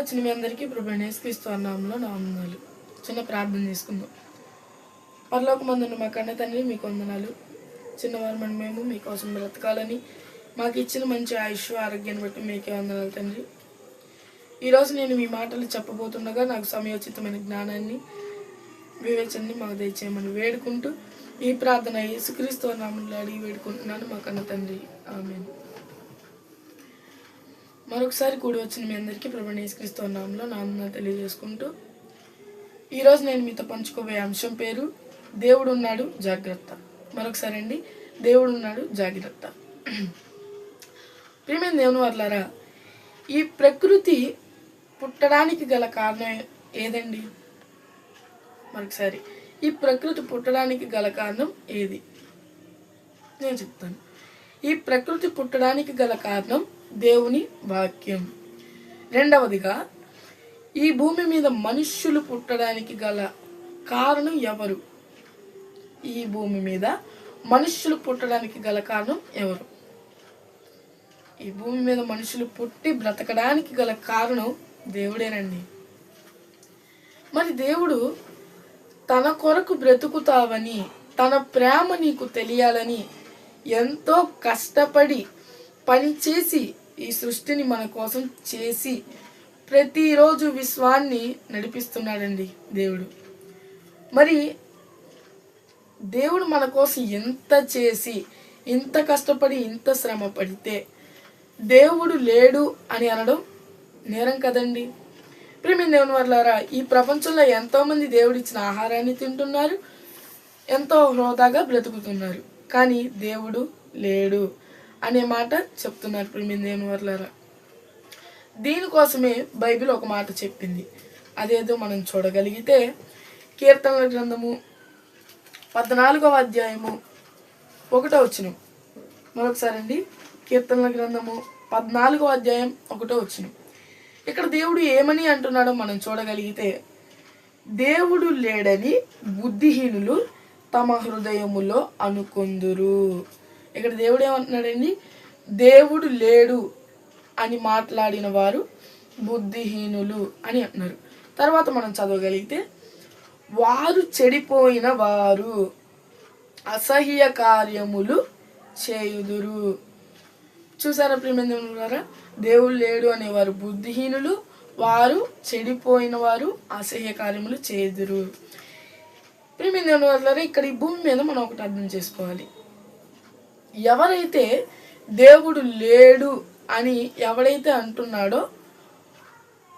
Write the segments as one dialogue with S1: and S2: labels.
S1: వచ్చిన మీ అందరికీ ప్రభువైన యేసుక్రీస్తు నామములో నా వందనాలు. చిన్న ప్రార్థన చేసుకుందాం. పరలోకమందున్న మా కన్న తండ్రి, మీకు వందనాలు. చిన్నవారమని మేము మీకోసం బ్రతకాలని మాకు ఇచ్చిన మంచి ఆయుష్ ఆరోగ్యాన్ని బట్టి మీకే వందనాలు తండ్రి. ఈరోజు నేను మీ మాటలు చెప్పబోతుండగా నాకు సమయోచితమైన జ్ఞానాన్ని, వివేచనని మాకు దయచేయమని వేడుకుంటూ ఈ ప్రార్థన యేసుక్రీస్తు నామములో అడిగి వేడుకుంటున్నాను మా కన్న తండ్రి. ఆమేన్. మరొకసారి కూడి వచ్చిన మీ అందరికీ ప్రభువైన యేసుక్రీస్తు నామములో నా వందనాలు తెలియజేసుకుంటూ ఈరోజు నేను మీతో పంచుకోబోయే అంశం పేరు దేవుడు ఉన్నాడు జాగ్రత్త. మరొకసారి అండి, దేవుడు ఉన్నాడు జాగ్రత్త. ప్రియమైన దేవుని వర్లారా, ఈ ప్రకృతి పుట్టడానికి గల కారణం ఏదండి? మరొకసారి, ఈ ప్రకృతి పుట్టడానికి గల కారణం ఏది? నేను చెప్తాను. ఈ ప్రకృతి పుట్టడానికి గల కారణం దేవుని వాక్యం. రెండవదిగా, ఈ భూమి మీద మనుష్యులు పుట్టడానికి గల కారణం ఎవరు? ఈ భూమి మీద మనుష్యులు పుట్టడానికి గల కారణం ఎవరు? ఈ భూమి మీద మనుషులు పుట్టి బ్రతకడానికి గల కారణం దేవుడేనండి. మరి దేవుడు తన కొరకు బ్రతుకుతావని, తన ప్రేమ నీకు తెలియాలని ఎంతో కష్టపడి పనిచేసి ఈ సృష్టిని మన కోసం చేసి ప్రతిరోజు విశ్వాన్ని నడిపిస్తున్నాడండి దేవుడు. మరి దేవుడు మన కోసం ఎంత చేసి, ఇంత కష్టపడి, ఇంత శ్రమ పడితే దేవుడు లేడు అని అనడం నేరం కదండి. ప్రియమైన దేవుని వర్లారా, ఈ ప్రపంచంలో ఎంతోమంది దేవుడిచ్చిన ఆహారాన్ని తింటున్నారు, ఎంతో హోదాగా బ్రతుకుతున్నారు, కానీ దేవుడు లేడు అనే మాట చెప్తున్నారు. ప్రియమైన దేవుని వర్లారా, దీనికోసమే బైబిల్ ఒక మాట చెప్పింది. అదేదో మనం చూడగలిగితే కీర్తనల గ్రంథము 14వ అధ్యాయము 1వ వచనం. మరొకసారి అండి, కీర్తనల గ్రంథము 14వ అధ్యాయం 1వ వచనం. ఇక్కడ దేవుడు ఏమని అంటున్నాడో మనం చూడగలిగితే, దేవుడు లేడని బుద్ధిహీనులు తమ హృదయములో అనుకొందురు. ఇక్కడ దేవుడు ఏమంటున్నాడండి? దేవుడు లేడు అని మాట్లాడిన వారు బుద్ధిహీనులు అని అంటున్నారు. తర్వాత మనం చదవగలిగితే, వారు చెడిపోయిన వారు అసహ్య కార్యములు చేయుదురు. చూసారా ప్రియమైన దేవులారా, దేవుడు లేడు అనేవారు బుద్ధిహీనులు, వారు చెడిపోయిన వారు అసహ్య కార్యములు చేయుదురు. ప్రియమైన దేవులారా, ఇక్కడ ఈ భూమి మీద మనం ఒకటి అర్థం చేసుకోవాలి. ఎవరైతే దేవుడు లేడు అని ఎవడైతే అంటున్నాడో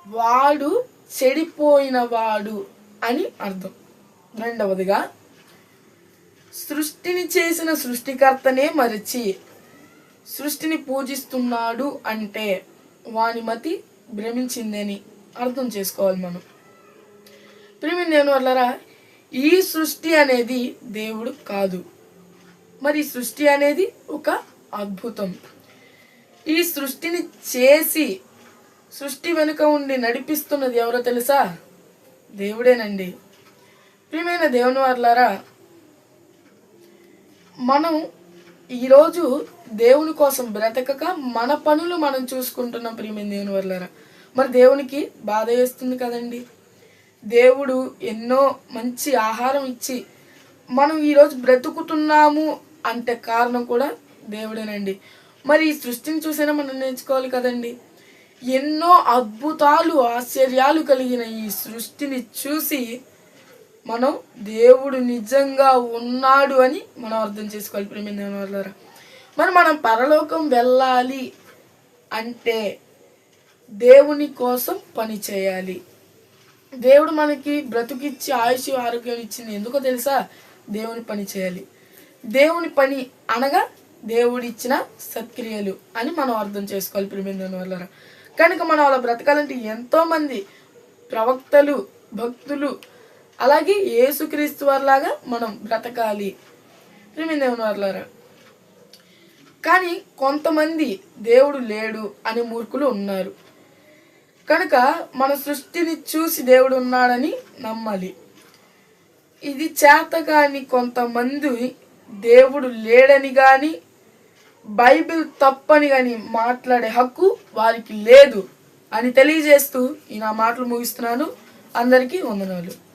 S1: వాడు చెడిపోయిన వాడు అని అర్థం. రెండవదిగా, సృష్టిని చేసిన సృష్టికర్తనే మరచి సృష్టిని పూజిస్తున్నాడు అంటే వాని మతి భ్రమించిందని అర్థం చేసుకోవాలి మనం. ప్రియమైన దేవుని వర్లారా, ఈ సృష్టి అనేది దేవుడు కాదు. మరి సృష్టి అనేది ఒక అద్భుతం. ఈ సృష్టిని చేసి సృష్టి వెనుక ఉండి నడిపిస్తున్నది ఎవరో తెలుసా? దేవుడేనండి. ప్రియమైన దేవుని వర్లారా, మనం ఈరోజు దేవుని కోసం బ్రతకక మన పనులు మనం చూసుకుంటున్నాం. ప్రియమైన దేవుని వర్లారా, మరి దేవునికి బాధ వేస్తుంది కదండి. దేవుడు ఎన్నో మంచి ఆహారం ఇచ్చి మనం ఈరోజు బ్రతుకుతున్నాము అంటే కారణం కూడా దేవుడేనండి. మరి ఈ సృష్టిని చూసైనా మనం నేర్చుకోవాలి కదండి. ఎన్నో అద్భుతాలు, ఆశ్చర్యాలు కలిగిన ఈ సృష్టిని చూసి మనం దేవుడు నిజంగా ఉన్నాడు అని మనం అర్థం చేసుకోవాలి. ప్రియమైన దేవుని వర్లారా, మరి మనం పరలోకం వెళ్ళాలి అంటే దేవుని కోసం పని చేయాలి. దేవుడు మనకి బ్రతుకిచ్చి ఆయుష్ ఆరోగ్యం ఇచ్చింది ఎందుకో తెలుసా? దేవుని పని చేయాలి. దేవుని పని అనగా దేవుడిచ్చిన సత్క్రియలు అని మనం అర్థం చేసుకోవాలి. ప్రియమైన దేవుని వర్లారా, కనుక మనం అలా బ్రతకాలంటే ఎంతోమంది ప్రవక్తలు, భక్తులు, అలాగే యేసుక్రీస్తు వారిలాగా మనం బ్రతకాలి. ప్రియమైన దేవుని వర్లారా, కానీ కొంతమంది దేవుడు లేడు అనే మూర్ఖులు ఉన్నారు. కనుక మన సృష్టిని చూసి దేవుడు ఉన్నాడని నమ్మాలి. ఇది చేతగాని కొంతమంది దేవుడు లేడని కానీ బైబిల్ తప్పని కానీ మాట్లాడే హక్కు వారికి లేదు. అని తెలియజేస్తూ ఈ నా మాటలు ముగిస్తున్నాను. అందరికీ వందనాలు.